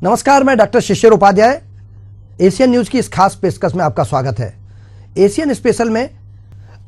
नमस्कार, मैं डॉक्टर शिशिर Upadhyay. Asian news की इस खास पेशकश में आपका स्वागत है। एशियन स्पेशल में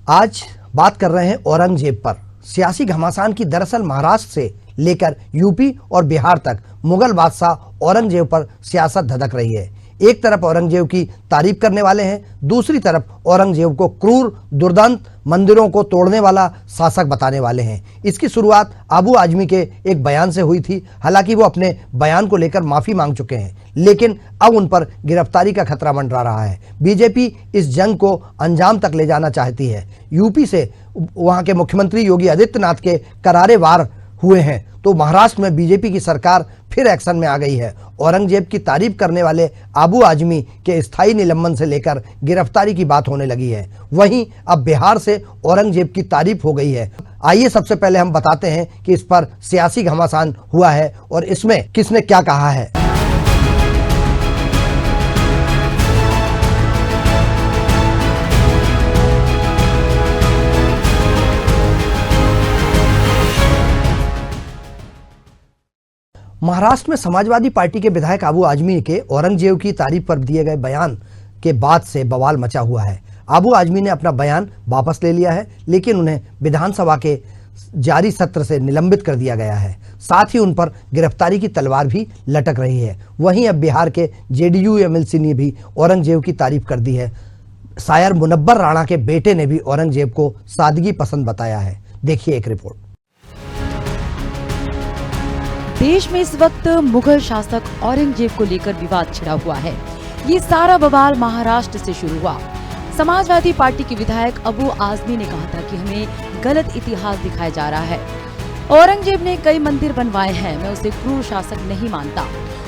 आज बात कर रहे हैं औरंगजेब पर। सियासी घमासान की दरअसल महाराष्ट्र से लेकर यूपी और बिहार तक मुगल बादशाह औरंगजेब पर सियासत धधक रही है। एक तरफ औरंगजेब की तारीफ करने वाले हैं, दूसरी तरफ औरंगजेब को क्रूर, दुर्दांत, मंदिरों को तोड़ने वाला शासक बताने वाले हैं। इसकी शुरुआत अबू आजमी के एक बयान से हुई थी। हालांकि वो अपने बयान को लेकर माफी मांग चुके हैं, लेकिन अब उन पर गिरफ्तारी का खतरा मंडरा रहा है। बीजेपी इस जंग को अंजाम तक ले जाना चाहती है। यूपी से वहां के मुख्यमंत्री योगी आदित्यनाथ के करारे वार हुए हैं, तो महाराष्ट्र में बीजेपी की सरकार फिर एक्शन में आ गई है। औरंगजेब की तारीफ करने वाले अबू आजमी के स्थायी निलंबन से लेकर गिरफ्तारी की बात होने लगी है। वहीं अब बिहार से औरंगजेब की तारीफ हो गई है। आइए सबसे पहले हम बताते हैं कि इस पर सियासी घमासान हुआ है और इसमें किसने क्या कहा है। महाराष्ट्र में समाजवादी पार्टी के विधायक अबू आजमी के औरंगजेब की तारीफ पर दिए गए बयान के बाद से बवाल मचा हुआ है। अबू आजमी ने अपना बयान वापस ले लिया है, लेकिन उन्हें विधानसभा के जारी सत्र से निलंबित कर दिया गया है। साथ ही उन पर गिरफ्तारी की तलवार भी लटक रही है। वहीं अब बिहार के जेडीयू एमएलसी ने भी औरंगजेब की तारीफ कर दी है। शायर मुनव्वर राणा के बेटे ने भी औरंगजेब को सादगी पसंद बताया है। देखिए एक रिपोर्ट। देश में इस वक्त मुगल शासक औरंगजेब को लेकर विवाद छिड़ा हुआ है। ये सारा बवाल महाराष्ट्र से शुरू हुआ। समाजवादी पार्टी के विधायक अबू आजमी ने कहा था कि हमें गलत इतिहास दिखाया जा रहा है। औरंगजेब ने कई मंदिर बनवाए हैं, मैं उसे क्रूर शासक नहीं मानता।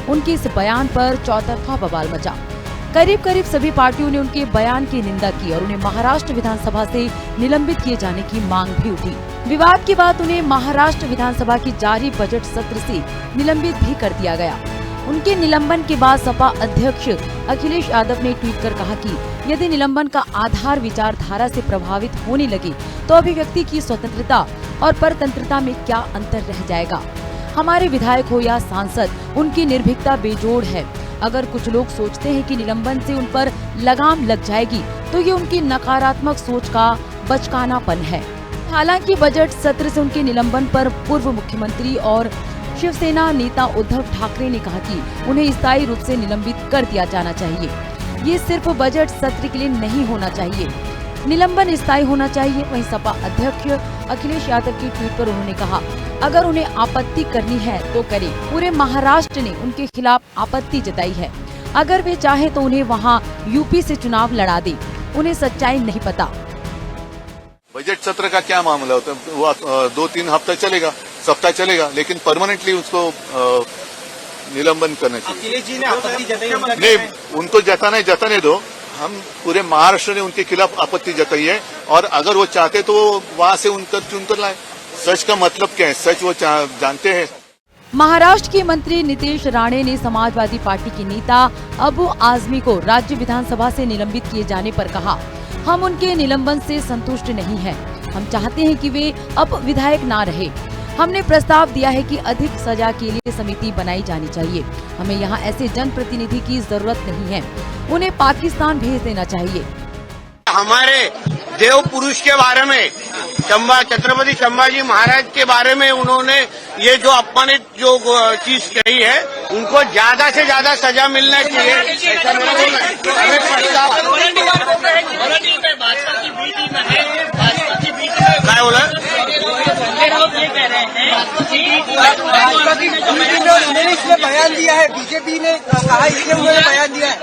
उनके इस बयान पर चौतरफा बवाल मचा। करीब करीब सभी पार्टियों ने उनके बयान की निंदा की और उन्हें महाराष्ट्र विधानसभा से निलंबित किए जाने की मांग भी उठी। विवाद के बाद उन्हें महाराष्ट्र विधानसभा की जारी बजट सत्र से निलंबित भी कर दिया गया। उनके निलंबन के बाद सपा अध्यक्ष अखिलेश यादव ने ट्वीट कर कहा कि यदि निलंबन का आधार विचारधारा से प्रभावित होने लगे तो अभिव्यक्ति की स्वतंत्रता और परतंत्रता में क्या अंतर रह जाएगा। हमारे विधायक हो या सांसद, उनकी निर्भीकता बेजोड़ है। अगर कुछ लोग सोचते हैं कि निलंबन से उन पर लगाम लग जाएगी तो ये उनकी नकारात्मक सोच का बचकानापन है। हालांकि बजट सत्र से उनके निलंबन पर पूर्व मुख्यमंत्री और शिवसेना नेता उद्धव ठाकरे ने कहा कि उन्हें स्थायी रूप से निलंबित कर दिया जाना चाहिए। ये सिर्फ बजट सत्र के लिए नहीं होना चाहिए, निलंबन स्थायी होना चाहिए। वहीं सपा अध्यक्ष अखिलेश यादव के ट्वीट पर उन्होंने कहा, अगर उन्हें आपत्ति करनी है तो करें। पूरे महाराष्ट्र ने उनके खिलाफ आपत्ति जताई है। अगर वे चाहे तो उन्हें वहां यूपी से चुनाव लड़ा दे, उन्हें सच्चाई नहीं पता। बजट सत्र का क्या मामला होता है, वो 2-3 हफ्ता चलेगा, सप्ताह चलेगा, लेकिन परमानेंटली उसको निलंबन करना चाहिए। अखिलेश जी ने आपत्ति जताई नहीं, उनको जताने दो। हम पूरे महाराष्ट्र ने उनके खिलाफ आपत्ति जताई है और अगर वो चाहते तो वहां से उनका चुनकर लाए। सच का मतलब क्या है, सच वो जानते हैं। महाराष्ट्र के मंत्री नीतीश राणे ने समाजवादी पार्टी के नेता अबू आजमी को राज्य विधानसभा से निलंबित किए जाने पर कहा, हम उनके निलंबन से संतुष्ट नहीं हैं। हम चाहते हैं कि वे अब विधायक ना रहे। हमने प्रस्ताव दिया है कि अधिक सजा के लिए समिति बनाई जानी चाहिए। हमें यहाँ ऐसे जनप्रतिनिधि की जरूरत नहीं है, उन्हें पाकिस्तान भेज देना चाहिए। हमारे देव पुरुष के बारे में, छत्रपति संभाजी महाराज के बारे में उन्होंने ये जो अपमानित जो चीज कही है, उनको ज्यादा से ज्यादा सजा मिलना चाहिए। क्या बोला? इसमें बयान दिया है, बीजेपी ने कहा, इसलिए उन्होंने बयान दिया है।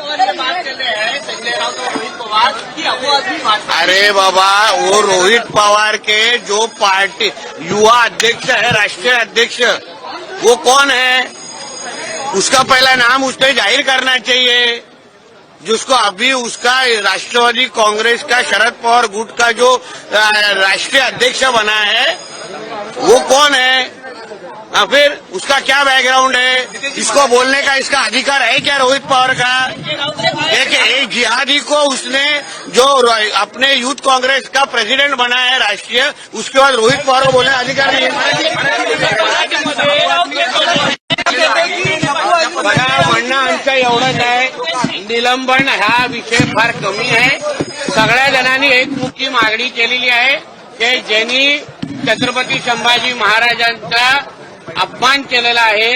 अरे बाबा, वो रोहित पवार के जो पार्टी युवा अध्यक्ष है, राष्ट्रीय अध्यक्ष, वो कौन है, उसका पहला नाम उसने जाहिर करना चाहिए। जिसको अभी उसका राष्ट्रवादी कांग्रेस का शरद पवार गुट का जो राष्ट्रीय अध्यक्ष बना है, वो कौन है, फिर उसका क्या बैकग्राउंड है, इसको बोलने का इसका अधिकार है क्या रोहित पवार का? एक जिहादी को उसने जो अपने यूथ कांग्रेस का प्रेसिडेंट बना है राष्ट्रीय, उसके बाद रोहित पवार को बोलने का अधिकार नहीं है। निलंबन हा विषय फार कमी आहे. सगळ्या जणांनी एकमुखी मागणी केलेली आहे की ज्यांनी छत्रपती संभाजी महाराजांचा अपमान केलेला आहे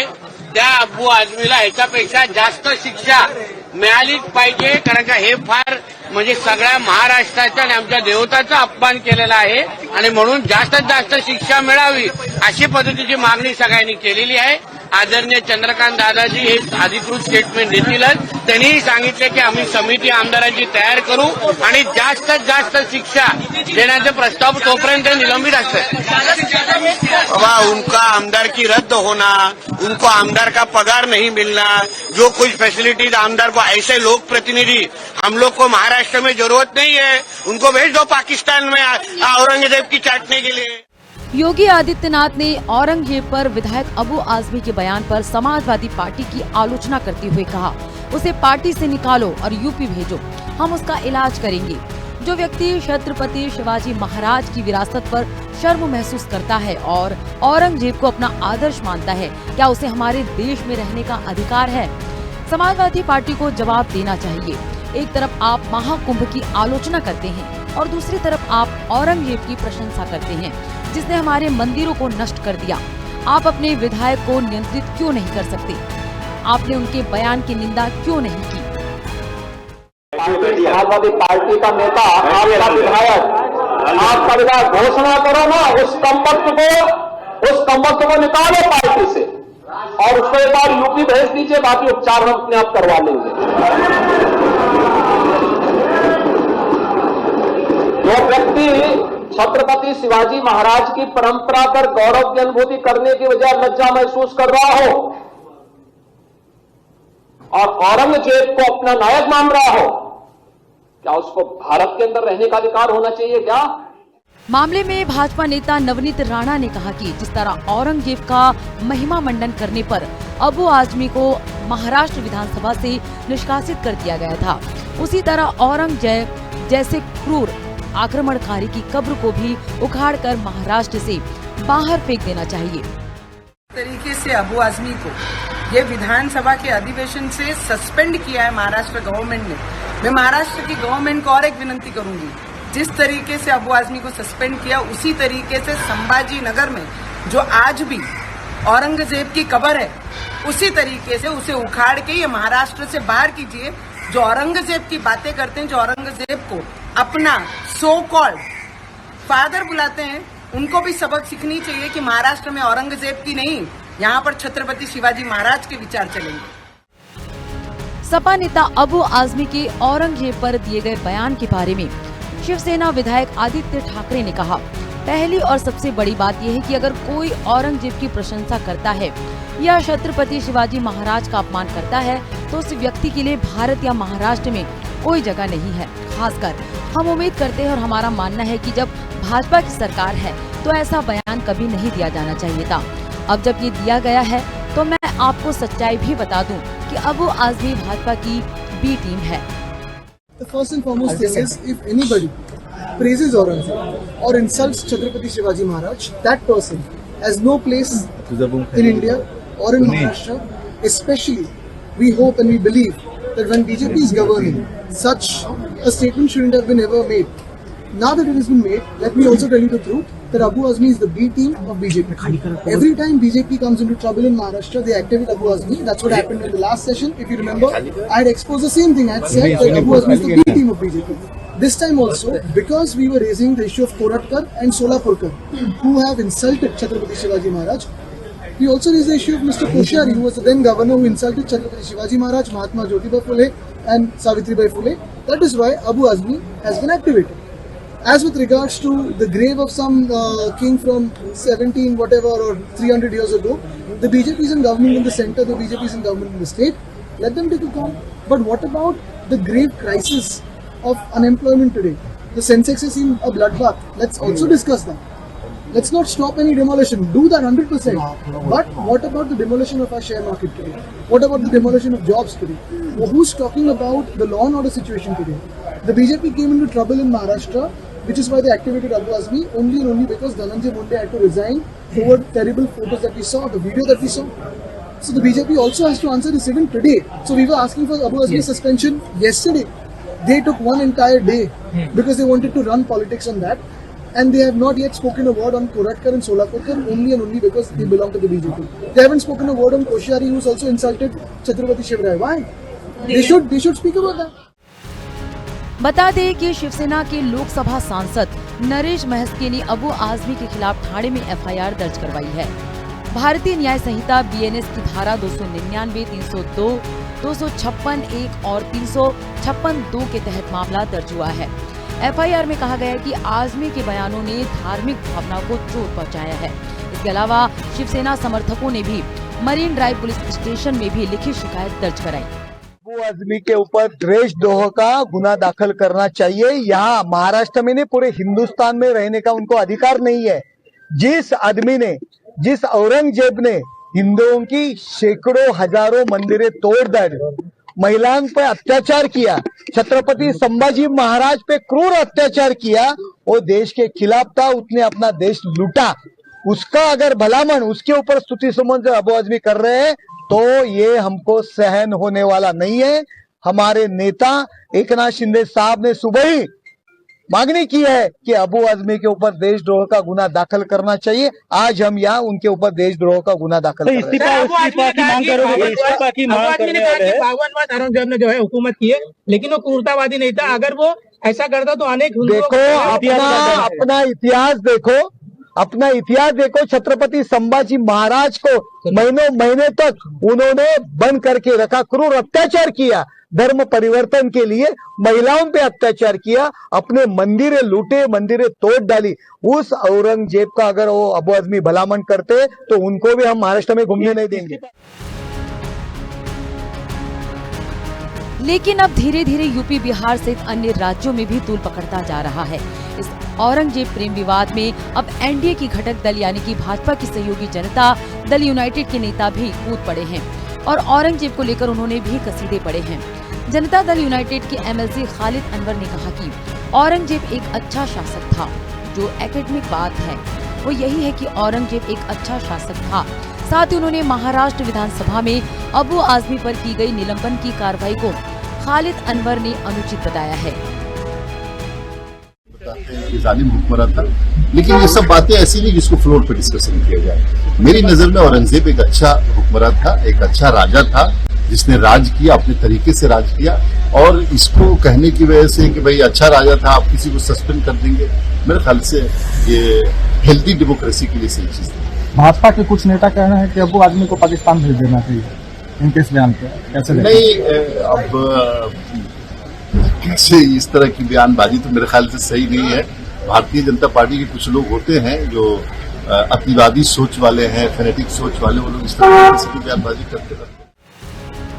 त्या अबू आझमीला ह्याच्यापेक्षा जास्त शिक्षा मिळालीच पाहिजे. कारण का हे फार म्हणजे सगळ्या महाराष्ट्राच्या आणि आमच्या देवताचा अपमान केलेला आहे आणि म्हणून जास्तीत जास्त शिक्षा मिळावी अशी पद्धतीची मागणी सगळ्यांनी केलेली आहे. आदरणीय चंद्रकांत दादाजी हे अधिकृत स्टेटमेंट देतीलच. त्यांनीही सांगितले की आम्ही समिती आमदारांची तयार करू आणि जास्तीत जास्त शिक्षा देण्याचे प्रस्ताव तोपर्यंत निलंबित असतात. बाबा उनका आमदार की रद्द होना, उनको आमदार का पगार नहीं मिलना, जो कुछ फैसिलिटीज आमदार को, ऐसे लोक प्रतिनिधि हम लोग को महाराष्ट्र में जरूरत नहीं है. उनको भेज दो पाकिस्तान में औरंगजेब की चाटने के लिए. योगी आदित्यनाथ ने औरंगजेब पर विधायक अबू आजमी के बयान पर समाजवादी पार्टी की आलोचना करते हुए कहा, उसे पार्टी से निकालो और यूपी भेजो, हम उसका इलाज करेंगे. जो व्यक्ति छत्रपति शिवाजी महाराज की विरासत पर शर्म महसूस करता है और औरंगजेब को अपना आदर्श मानता है, क्या उसे हमारे देश में रहने का अधिकार है? समाजवादी पार्टी को जवाब देना चाहिए. एक तरफ आप महाकुंभ की आलोचना करते हैं और दूसरी तरफ आप औरंगजेब की प्रशंसा करते हैं जिसने हमारे मंदिरों को नष्ट कर दिया. आप अपने विधायक को नियंत्रित क्यों नहीं कर सकते? आपने उनके बयान की निंदा क्यों नहीं की? समाजवादी पार्टी का नेता, आपका विधायक घोषणा करो ना, उस कमबख्त को निकालो पार्टी से और उसको एक बार यूपी भेज दीजिए, बाकी उपचार हम अपने आप करवा लेंगे. जो व्यक्ति छत्रपति शिवाजी महाराज की परंपरा पर गौरव की अनुभूति करने की बजाय लज्जा महसूस कर रहा हो और औरंगजेब को अपना नायक मान रहा हो, क्या उसको भारत के अंदर रहने का अधिकार होना चाहिए क्या? मामले में भाजपा नेता नवनीत राणा ने कहा कि जिस तरह औरंगजेब का महिमा मंडन करने पर अबू आजमी को महाराष्ट्र विधानसभा से निष्कासित कर दिया गया था, उसी तरह औरंगजेब जैसे क्रूर आक्रमणकारी की कब्र को भी उखाड़कर महाराष्ट्र से बाहर फेंक देना चाहिए. तरीके से अबू आजमी को ये विधानसभा के अधिवेशन से सस्पेंड किया है महाराष्ट्र गवर्नमेंट ने. मैं महाराष्ट्र की गवर्नमेंट को और एक विनंती करूंगी, जिस तरीके से अबू आजमी को सस्पेंड किया उसी तरीके से संभाजी नगर में जो आज भी औरंगजेब की कब्र है उसी तरीके से उसे उखाड़ के ये महाराष्ट्र से बाहर कीजिए. जो औरंगजेब की बातें करते हैं, जो औरंगजेब को अपना सो कॉल्ड फादर बुलाते हैं, उनको भी सबक सीखनी चाहिए कि महाराष्ट्र में औरंगजेब की नहीं, यहाँ पर छत्रपति शिवाजी महाराज के विचार चलेंगे. सपा नेता अबू आजमी के औरंगजेब पर दिए गए बयान के बारे में शिवसेना विधायक आदित्य ठाकरे ने कहा, पहली और सबसे बड़ी बात यह है कि अगर कोई औरंगजेब की प्रशंसा करता है या छत्रपति शिवाजी महाराज का अपमान करता है तो उस व्यक्ति के लिए भारत या महाराष्ट्र में कोई जगह नहीं है. खासकर हम उम्मीद करते हैं और हमारा मानना है कि जब भाजपा की सरकार है तो ऐसा बयान कभी नहीं दिया जाना चाहिए था. अब जब ये दिया गया है तो मैं आपको सच्चाई भी बता दूं कि अबू आजमी भाजपा की बी टीम है. The first and foremost thing is, if anybody praises Aurangzeb or insults Chhatrapati Shivaji Maharaj, that person has no place in India or in Maharashtra. Especially, we hope and we believe that when BJP is governing, such a statement shouldn't have been ever made. Now that it has been made, let me also tell you the truth, that Abu Azmi is the B team of BJP. Every time BJP comes into trouble in Maharashtra, they activate Abu Azmi. That's what happened in the last session. If you remember, I had exposed the same thing. I had said that Abu Azmi is the B team of BJP. This time also, because we were raising the issue of Koratkar and Solapurkar, who have insulted Chhatrapati Shivaji Maharaj, we also raised the issue of Mr. Koshyari, who was the then governor who insulted Chhatrapati Shivaji Maharaj, Mahatma Jyotiba Phule and Savitribai Phule. That is why Abu Azmi has been activated. As with regards to the grave of some king from 17 whatever or 300 years ago, the BJP is in government in the center, the BJP is in government in the state. Let them take a call. But what about the grave crisis of unemployment today? The Sensex has seen a bloodbath. Let's also discuss that. Let's not stop any demolition. Do that 100%. But what about the demolition of our share market today? What about the demolition of jobs today? Who's talking about the law and order situation today? The BJP came into trouble in Maharashtra, which is why they activated Abu Azmi only and only because Dhananjay Munde had to resign over terrible photos that we saw, the video that we saw. So the BJP also has to answer this even today. So we were asking for Abu Azmi's suspension yesterday. They took one entire day because they wanted to run politics on that. And they have not yet spoken a word on Koratkar and Solapurkar only and only because they belong to the BJP. They haven't spoken a word on Koshari, who's also insulted Chhatrapati Shivaji. Why? They should speak about that. बता दें कि शिवसेना के लोकसभा सांसद नरेश महस्के ने अबू आजमी के खिलाफ ठाणे में FIR दर्ज करवाई है। भारतीय न्याय संहिता बीएनएस की धारा 299, 302, 256(1) और 356(2) के तहत मामला दर्ज हुआ है। एफआईआर में कहा गया है कि आजमी के बयानों ने धार्मिक भावना को चोट पहुंचाया है। इसके अलावा शिवसेना समर्थकों ने भी मरीन ड्राइव पुलिस स्टेशन में भी लिखित शिकायत दर्ज कराई। अबू आजमी के ऊपर देशद्रोह का गुना दाखिल करना चाहिए। यहाँ महाराष्ट्र में नहीं, पूरे हिंदुस्तान में रहने का उनको अधिकार नहीं है। जिस औरंगजेब ने हिंदुओं की सैकड़ों हजारों मंदिरें तोड़ डाली, महिलाओं पे अत्याचार किया, छत्रपति संभाजी महाराज पे क्रूर अत्याचार किया, वो देश के खिलाफ था, उसने अपना देश लूटा। उसका अगर भलामण उसके ऊपर स्तुति सुमन जो अबू आजमी कर रहे हैं तो ये हमको सहन होने वाला नहीं है। हमारे नेता एकनाथ शिंदे साहब ने सुबह ही मांगनी की है कि अबू आजमी के ऊपर देशद्रोह का गुना दाखिल करना चाहिए। आज हम यहाँ उनके ऊपर देशद्रोह का गुना दाखिल कर रहे हैं। इस्तीफा की मांग करोगे? इस्तीफा की मांग करने वाले हैं। 52वां औरंगजेब ने जो है हुकूमत की है, लेकिन वो क्रूरतावादी नहीं था। अगर वो ऐसा करता तो अनेक अपना इतिहास देखो। छत्रपति संभाजी महाराज को महीने तक उन्होंने बंद करके रखा, क्रूर अत्याचार किया, धर्म परिवर्तन के लिए महिलाओं पे अत्याचार किया, अपने मंदिरें लूटे, मंदिरें तोड़ डाली। उस औरंगजेब का अगर वो अबू आजमी भलामण करते तो उनको भी हम महाराष्ट्र में घूमने नहीं देंगे। लेकिन अब धीरे धीरे यूपी, बिहार सहित अन्य राज्यों में भी तूल पकड़ता जा रहा है। इस औरंगजेब प्रेम विवाद में अब एनडीए की घटक दल यानी कि भाजपा की सहयोगी जनता दल यूनाइटेड के नेता भी कूद पड़े हैं और औरंगजेब को लेकर उन्होंने भी कसीदे पड़े हैं। जनता दल यूनाइटेड के एमएलसी खालिद अनवर ने कहा कि औरंगजेब एक अच्छा शासक था। जो एकेडमिक बात है वो यही है कि औरंगजेब एक अच्छा शासक था। साथ ही उन्होंने महाराष्ट्र विधानसभा में अबू आजमी पर की गई निलंबन की कार्रवाई को खालिद अनवर ने अनुचित बताया है। जालिम हुक्मरान था, लेकिन ये सब बातें ऐसी नहीं जिसको फ्लोर पे डिस्कशन किया जाए। मेरी नजर में औरंगजेब एक अच्छा हुक्मरान था, एक अच्छा राजा था, जिसने राज किया, अपने तरीके से राज किया। और इसको कहने की वजह से कि भाई अच्छा राजा था, आप किसी को सस्पेंड कर देंगे, मेरे ख्याल से ये हेल्दी डेमोक्रेसी के लिए सही चीज है। भाजपा के कुछ नेता कह रहे हैं कि अबू आजमी को पाकिस्तान भेज देना चाहिए, इनके इस बयान पे कैसे नहीं, अब कैसे इस तरह की बयानबाजी तो मेरे ख्याल से सही नहीं है। भारतीय जनता पार्टी के कुछ लोग होते हैं जो अतिवादी सोच वाले हैं, फेनेटिक सोच वाले, वो लोग इस तरह की बयानबाजी करते रहते हैं।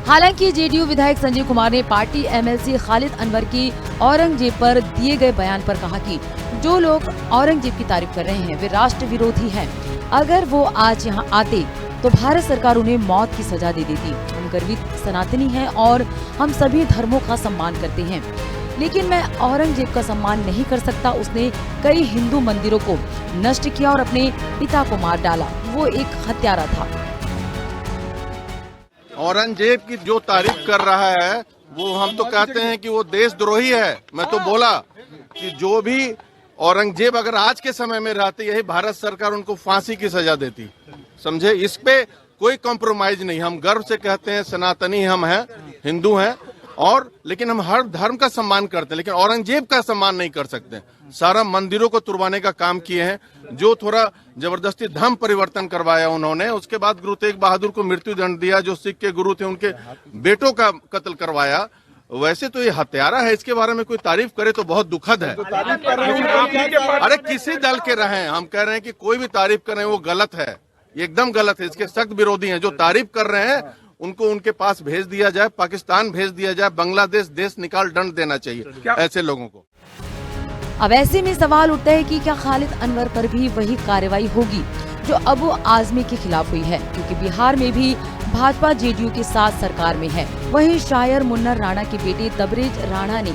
हालांकि जेडीयू विधायक संजय कुमार ने पार्टी एमएलसी खालिद अनवर की औरंगजेब पर दिए गए बयान पर कहा कि जो लोग औरंगजेब की तारीफ कर रहे हैं वे राष्ट्र विरोधी हैं। अगर वो आज यहाँ आते तो भारत सरकार उन्हें मौत की सजा दे देती। हम गर्वित सनातनी हैं और हम सभी धर्मों का सम्मान करते हैं, लेकिन मैं औरंगजेब का सम्मान नहीं कर सकता। उसने कई हिंदू मंदिरों को नष्ट किया और अपने पिता को मार डाला। वो एक हत्यारा था। औरंगजेब की जो तारीफ कर रहा है वो हम तो कहते हैं कि वो देशद्रोही है। मैं तो बोला कि जो भी औरंगजेब अगर आज के समय में रहते, यही भारत सरकार उनको फांसी की सजा देती। समझे, इस पे कोई कॉम्प्रोमाइज नहीं। हम गर्व से कहते हैं सनातनी हम हैं, हिंदू हैं, और लेकिन हम हर धर्म का सम्मान करते हैं, लेकिन औरंगजेब का सम्मान नहीं कर सकते। सारा मंदिरों को तुड़वाने का काम किए हैं, जो थोड़ा जबरदस्ती धर्म परिवर्तन करवाया उन्होंने। उसके बाद गुरु तेग बहादुर को मृत्यु दंड दिया, जो सिख के गुरु थे उनके बेटों का कत्ल करवाया। वैसे तो ये हत्यारा है, इसके बारे में कोई तारीफ करे तो बहुत दुखद है। अरे किसी दल के रहे, हम कह रहे हैं कि कोई भी तारीफ कर रहे हैं वो गलत है, एकदम गलत है। इसके सख्त विरोधी हैं। जो तारीफ कर रहे हैं उनको उनके पास भेज दिया जाए, पाकिस्तान भेज दिया जाए, बांग्लादेश देश निकाल दंड देना चाहिए ऐसे लोगों को। अब ऐसे में सवाल उठता है कि क्या खालिद अनवर पर भी वही कार्रवाई होगी जो अबू आजमी के खिलाफ हुई है, क्योंकि बिहार में भी भाजपा जेडीयू के साथ सरकार में है। वहीं शायर मुन्नर राणा के बेटे तबरेज राणा ने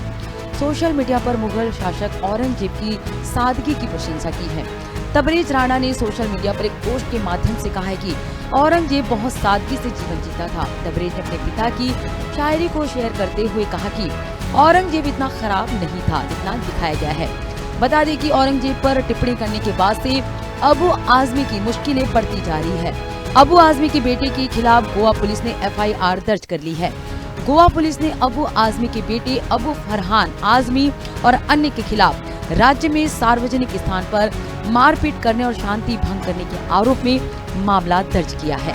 सोशल मीडिया पर मुगल शासक औरंगजेब की सादगी की प्रशंसा की है। तबरेज राणा ने सोशल मीडिया पर एक पोस्ट के माध्यम से कहा है कि औरंगजेब बहुत सादगी से जीवन जीता था। तबरेज ने अपने पिता की शायरी को शेयर करते हुए कहा कि औरंगजेब इतना खराब नहीं था जितना दिखाया गया है। बता दें कि औरंगजेब पर टिप्पणी करने के बाद से अबू आजमी की मुश्किलें बढ़ती जा रही है। अबू आजमी के बेटे के खिलाफ गोवा पुलिस ने FIR दर्ज कर ली है। गोवा पुलिस ने अबू आजमी के बेटे अबू फरहान आजमी और अन्य के खिलाफ राज्य में सार्वजनिक स्थान पर मारपीट करने और शांति भंग करने के आरोप में मामला दर्ज किया है।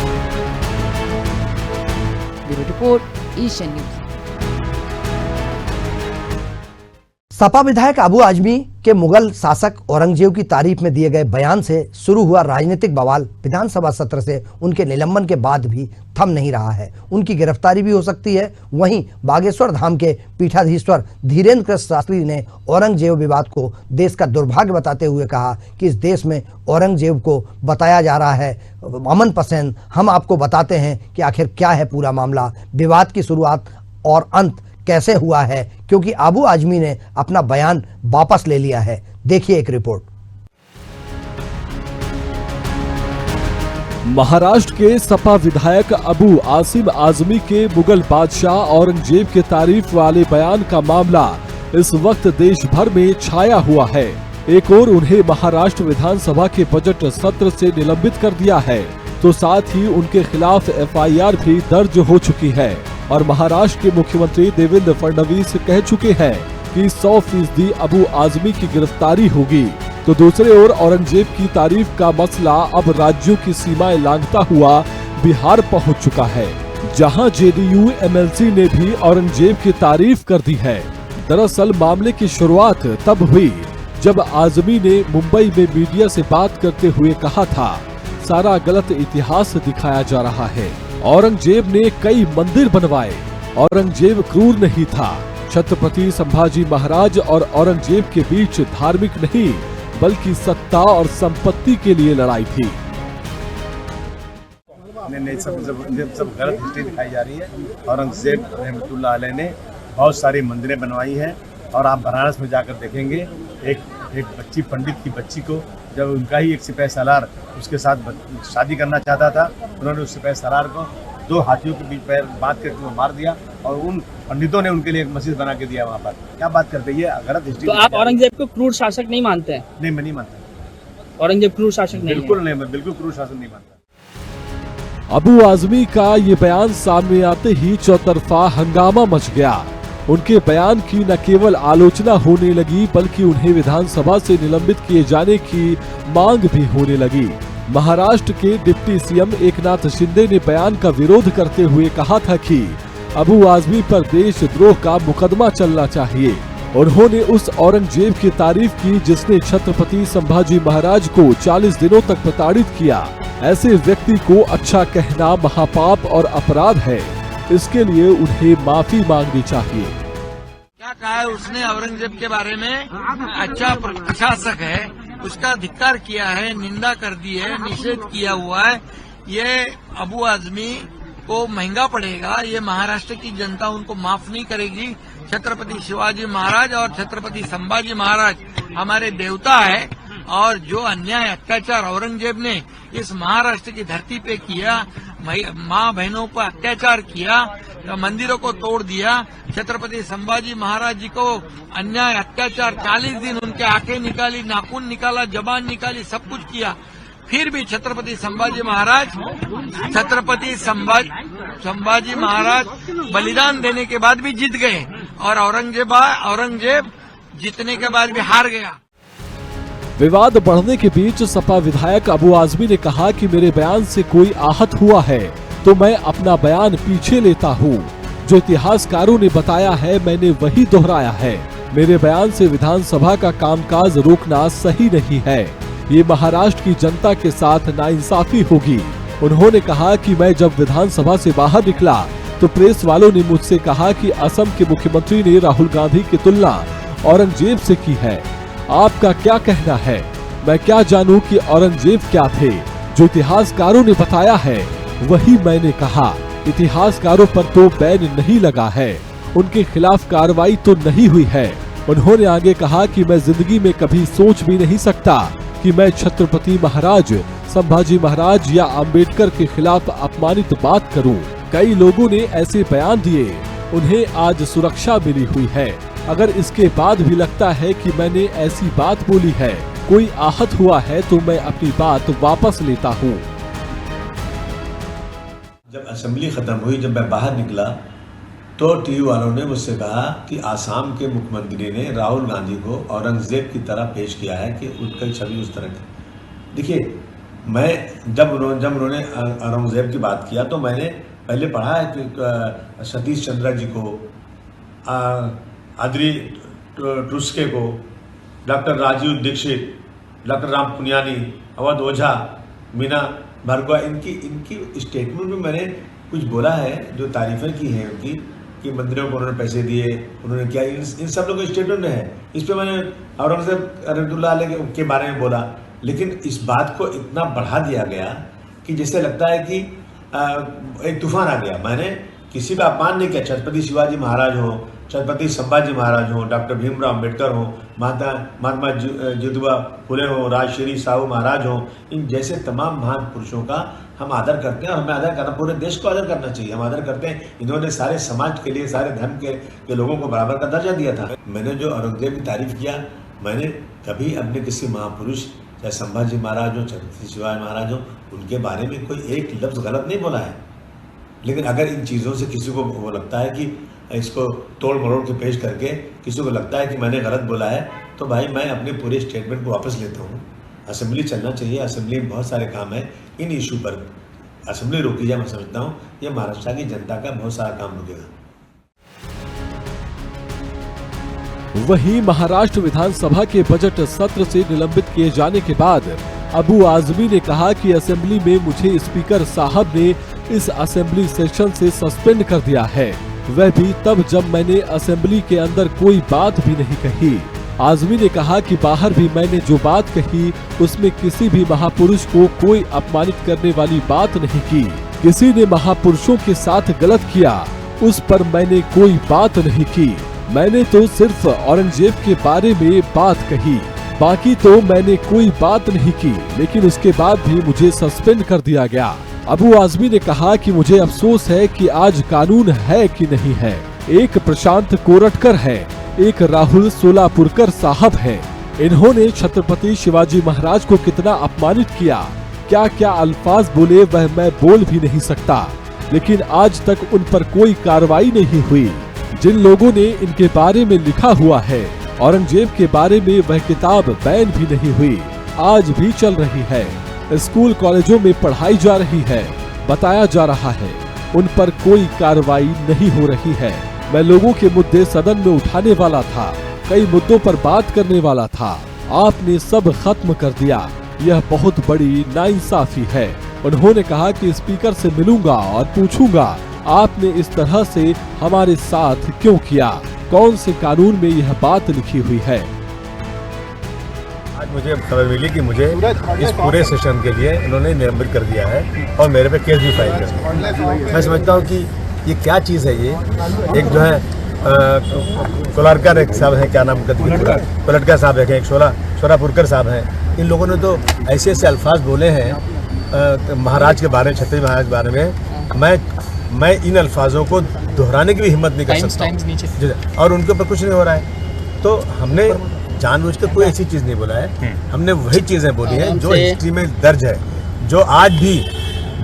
Bureau report, Asian news. Sapa विधायक अबू आजमी के मुगल शासक औरंगजेब की तारीफ में दिए गए बयान से शुरू हुआ राजनीतिक बवाल विधानसभा सत्र से उनके निलंबन के बाद भी थम नहीं रहा है। उनकी गिरफ्तारी भी हो सकती है। वहीं बागेश्वर धाम के पीठाधीश्वर धीरेन्द्र कृष्ण शास्त्री ने औरंगजेब विवाद को देश का दुर्भाग्य बताते हुए कहा कि इस देश में औरंगजेब को बताया जा रहा है अमन पसंद। हम आपको बताते हैं कि आखिर क्या है पूरा मामला, विवाद की शुरुआत और अंत कैसे हुआ है, क्योंकि अबू आजमी ने अपना बयान वापस ले लिया है। देखिए एक रिपोर्ट। महाराष्ट्र के सपा विधायक अबू आसिम आजमी के मुगल बादशाह औरंगजेब के तारीफ वाले बयान का मामला इस वक्त देश भर में छाया हुआ है। एक और उन्हें महाराष्ट्र विधानसभा के बजट सत्र से निलंबित कर दिया है, तो साथ ही उनके खिलाफ FIR भी दर्ज हो चुकी है और महाराष्ट्र के मुख्यमंत्री देवेंद्र फडणवीस कह चुके हैं कि 100% अबू आजमी की गिरफ्तारी होगी। तो दूसरे ओर औरंगजेब की तारीफ का मसला अब राज्यों की सीमाएं लांघता हुआ बिहार पहुंच चुका है, जहां JDU MLC ने भी औरंगजेब की तारीफ कर दी है। दरअसल मामले की शुरुआत तब हुई जब आजमी ने मुंबई में मीडिया से बात करते हुए कहा था, सारा गलत इतिहास दिखाया जा रहा है। औरंगजेब ने कई मंदिर बनवाए, औरंगजेब क्रूर नहीं था। छत्रपति संभाजी महाराज और औरंगजेब के बीच धार्मिक नहीं बल्कि सत्ता और संपत्ति के लिए लड़ाई थी। सब गलत हिस्ट्री दिखाई जा रही है। औरंगजेब रहमतुल्लाह अलैह ने बहुत सारी मंदिरें बनवाई हैं और आप बनारस में जाकर देखेंगे एक बच्ची, पंडित की बच्ची को जब उनका ही एक सिपाही सालार उसके साथ शादी करना चाहता था, उन्होंने उस सिपाही सालार को 2 हाथियों के बीच पैर बांध करके वो मार दिया और उन पंडितों ने उनके लिए एक मस्जिद बना के दिया वहाँ पर। क्या बात करते हैं, ये गलत हिस्ट्री। तो आप औरंगजेब को क्रूर शासक नहीं मानते हैं? नहीं, मैं नहीं मानता। औरंगजेब क्रूर शासक नहीं? बिल्कुल नहीं, मैं बिल्कुल क्रूर शासक नहीं मानता। अबू आजमी का ये बयान सामने आते ही चौतरफा हंगामा मच गया। उनके बयान की न केवल आलोचना होने लगी बल्कि उन्हें विधानसभा से निलंबित किए जाने की मांग भी होने लगी। महाराष्ट्र के डिप्टी CM एकनाथ शिंदे ने बयान का विरोध करते हुए कहा था कि अबू आजमी पर देशद्रोह का मुकदमा चलना चाहिए। उन्होंने उस औरंगजेब की तारीफ की जिसने छत्रपति संभाजी महाराज को 40 दिनों तक प्रताड़ित किया। ऐसे व्यक्ति को अच्छा कहना महापाप और अपराध है, इसके लिए उन्हें माफी मांगनी चाहिए। क्या कहा है उसने औरंगजेब के बारे में? अच्छा प्रशासक है, उसका धिक्कार किया है, निंदा कर दी है, निषेध किया हुआ है। ये अबू आजमी को महंगा पड़ेगा। ये महाराष्ट्र की जनता उनको माफ नहीं करेगी। छत्रपति शिवाजी महाराज और छत्रपति संभाजी महाराज हमारे देवता है और जो अन्याय अत्याचार औरंगजेब ने इस महाराष्ट्र की धरती पे किया, माँ बहनों पर अत्याचार किया, मंदिरों को तोड़ दिया, छत्रपति संभाजी महाराज जी को अन्याय अत्याचार 40 दिन उनके आंखें निकाली, नाखून निकाला, जबान निकाली, सब कुछ किया, फिर भी छत्रपति संभाजी महाराज बलिदान देने के बाद भी जीत गए और औरंगजेब जीतने के बाद भी हार गया। विवाद बढ़ने के बीच सपा विधायक अबू आजमी ने कहा कि मेरे बयान से कोई आहत हुआ है तो मैं अपना बयान पीछे लेता हूँ। जो इतिहासकारों ने बताया है मैंने वही दोहराया है। मेरे बयान से विधानसभा का कामकाज रोकना सही नहीं है। ये महाराष्ट्र की जनता के साथ नाइंसाफी होगी। उन्होंने कहा कि मैं जब विधानसभा से बाहर निकला तो प्रेस वालों ने मुझसे कहा कि असम के मुख्यमंत्री ने राहुल गांधी की तुलना औरंगजेब से की है। आपका क्या कहना है? मैं क्या जानूं कि औरंगजेब क्या थे? जो इतिहासकारों ने बताया है वही मैंने कहा। इतिहासकारों पर तो बैन नहीं लगा है, उनके खिलाफ कार्रवाई तो नहीं हुई है। उन्होंने आगे कहा कि मैं जिंदगी में कभी सोच भी नहीं सकता कि मैं छत्रपति महाराज, संभाजी महाराज या अंबेडकर के खिलाफ अपमानित बात करूं। कई लोगों ने ऐसे बयान दिए, उन्हें आज सुरक्षा मिली हुई है। अगर इसके बाद भी लगता है कि मैंने ऐसी बात बोली है, कोई आहत हुआ है, तो मैं अपनी बात वापस लेता हूँ। जब असेंबली खत्म हुई, जब मैं बाहर निकला तो टीवी वालों ने मुझसे कहा कि आसाम के मुख्यमंत्री ने राहुल गांधी को औरंगजेब की तरह पेश किया है कि उनकी छवि उस तरह की। देखिए, मैं जब उन्होंने औरंगजेब की बात किया तो मैंने पहले पढ़ा है कि सतीश चंद्र जी को, आदरी टुस्के को, डॉक्टर राजीव दीक्षित, डॉक्टर राम पुनियानी, अवध ओझा, मीना भार्गवा, इनकी स्टेटमेंट में मैंने कुछ बोला है जो तारीफें की हैं उनकी, कि मंदिरों को उन्होंने पैसे दिए, उन्होंने क्या, इन सब लोगों के स्टेटमेंट में है। इस पे मैंने औरंगजेब रहमतुल्लाह अलैह के बारे में बोला, लेकिन इस बात को इतना बढ़ा दिया गया कि जैसे लगता है कि एक तूफान आ गया। मैंने किसी का अपमान नहीं किया। छत्रपति शिवाजी महाराज हो, छत्रपति संभाजी महाराज हो, डॉक्टर भीमराव अम्बेडकर हो, महात्मा ज्योतिबा फुले हो, राजश्री साहू महाराज हो, इन जैसे तमाम महान पुरुषों का हम आदर करते हैं और हमें आदर करना, पूरे देश को आदर करना चाहिए। हम आदर करते हैं। इन्होंने सारे समाज के लिए, सारे धर्म के लोगों को बराबर का दर्जा दिया था। मैंने जो औरंगजेब की तारीफ किया, मैंने कभी अपने किसी महापुरुष, चाहे संभाजी महाराज हो, छत्रपति शिवाजी महाराज हो, उनके बारे में कोई एक लफ्ज़ गलत नहीं बोला है। लेकिन अगर इन चीज़ों से किसी को वो लगता है कि इसको तोड़ मरोड़ के पेश करके किसी को लगता है कि मैंने गलत बोला है, तो भाई मैं अपने पूरे स्टेटमेंट को वापस लेता हूँ। असेंबली चलना चाहिए, असेंबली में बहुत सारे काम है। इन इशू पर असेंबली रोकी जाए, मैं समझता हूँ ये महाराष्ट्र की जनता का बहुत सारा काम रुकेगा। वहीं महाराष्ट्र विधानसभा के बजट सत्र से निलंबित किए जाने के बाद अबू आजमी ने कहा कि असेंबली में मुझे स्पीकर साहब ने इस असेंबली सेशन से सस्पेंड कर दिया है, वह भी तब जब मैंने असेंबली के अंदर कोई बात भी नहीं कही। आजमी ने कहा कि बाहर भी मैंने जो बात कही उसमें किसी भी महापुरुष को कोई अपमानित करने वाली बात नहीं की। किसी ने महापुरुषों के साथ गलत किया, उस पर मैंने कोई बात नहीं की। मैंने तो सिर्फ औरंगजेब के बारे में बात कही, बाकी तो मैंने कोई बात नहीं की। लेकिन उसके बाद भी मुझे सस्पेंड कर दिया गया। अबू आजमी ने कहा कि मुझे अफसोस है कि आज कानून है कि नहीं है। एक प्रशांत कोरटकर है, एक राहुल सोलापुरकर साहब है। इन्होंने छत्रपति शिवाजी महाराज को कितना अपमानित किया, क्या क्या अल्फाज बोले वह मैं बोल भी नहीं सकता। लेकिन आज तक उन पर कोई कार्रवाई नहीं हुई। जिन लोगों ने इनके बारे में लिखा हुआ है, औरंगजेब के बारे में, वह किताब बैन भी नहीं हुई, आज भी चल रही है। स्कूल कॉलेजों में पढ़ाई जा रही है, बताया जा रहा है, उन पर कोई कार्रवाई नहीं हो रही है। मैं लोगों के मुद्दे सदन में उठाने वाला था, कई मुद्दों पर बात करने वाला था, आपने सब खत्म कर दिया। यह बहुत बड़ी नाइंसाफी है। उन्होंने कहा कि स्पीकर से मिलूंगा और पूछूंगा आपने इस तरह से हमारे साथ क्यों किया, कौन से कानून में यह बात लिखी हुई है। आज मुझे खबर मिली कि मुझे इस पूरे सेशन के लिए उन्होंने निलंबित कर दिया है और मेरे पे केस भी फाइल कर दिया। मैं समझता हूँ कि ये क्या चीज़ है। ये एक जो है कोलारकर एक साहब है, क्या नाम कोलटकर साहब है, एक सोलापुरकर साहब हैं। इन लोगों ने तो ऐसे ऐसे अल्फाज बोले हैं महाराज के बारे में, छत्रपति महाराज के बारे में। मैं इन अल्फाजों को दोहराने की भी हिम्मत नहीं कर सकता और उनके ऊपर कुछ नहीं हो रहा है। तो हमने जानबूझकर कोई ऐसी चीज़ नहीं बोला है, हमने वही चीज़ें बोली हैं जो हिस्ट्री में दर्ज है, जो आज भी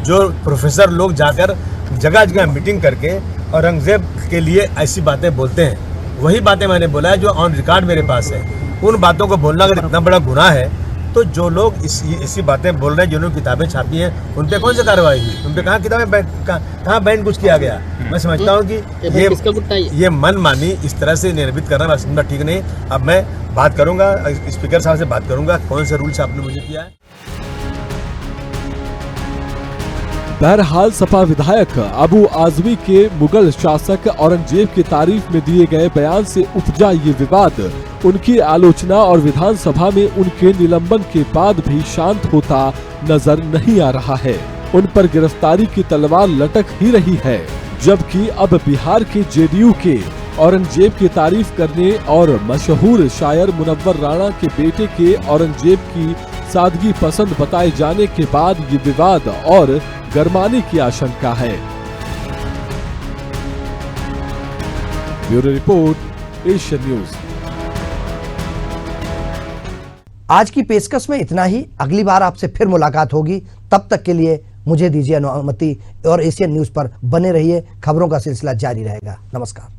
जो प्रोफेसर लोग जाकर जगह जगह मीटिंग करके औरंगजेब के लिए ऐसी बातें बोलते हैं, वही बातें मैंने बोला है जो ऑन रिकॉर्ड मेरे पास है। उन बातों को बोलना अगर इतना बड़ा गुनाह है, तो जो लोग ऐसी बातें बोल रहे हैं, जिन्होंने किताबें छापी हैं, उन पर कौन सी कार्रवाई हुई, उन पर कहाँ किताबें कहाँ बैन कुछ किया गया। मैं समझता हूँ कि ये मनमानी इस तरह से निलंबित करना ठीक नहीं। अब मैं बात करूँगा, स्पीकर साहब से बात करूँगा कौन से रूल्स आपने मुझे किया है। बहरहाल सपा विधायक अबू आजमी के मुगल शासक औरंगजेब की तारीफ में दिए गए बयान से उपजा ये विवाद उनकी आलोचना और विधानसभा में उनके निलंबन के बाद भी शांत होता नजर नहीं आ रहा है। उन पर गिरफ्तारी की तलवार लटक ही रही है, जबकि अब बिहार के जेडीयू के औरंगजेब की तारीफ करने और मशहूर शायर मुनव्वर राणा के बेटे के औरंगजेब की सादगी पसंद बताए जाने के बाद ये विवाद और गरमाने की आशंका है। Bureau report, Asian news. आज की पेशकश में इतना ही। अगली बार आपसे फिर मुलाकात होगी। तब तक के लिए मुझे दीजिए अनुमति और एशियन न्यूज पर बने रहिए। खबरों का सिलसिला जारी रहेगा। नमस्कार।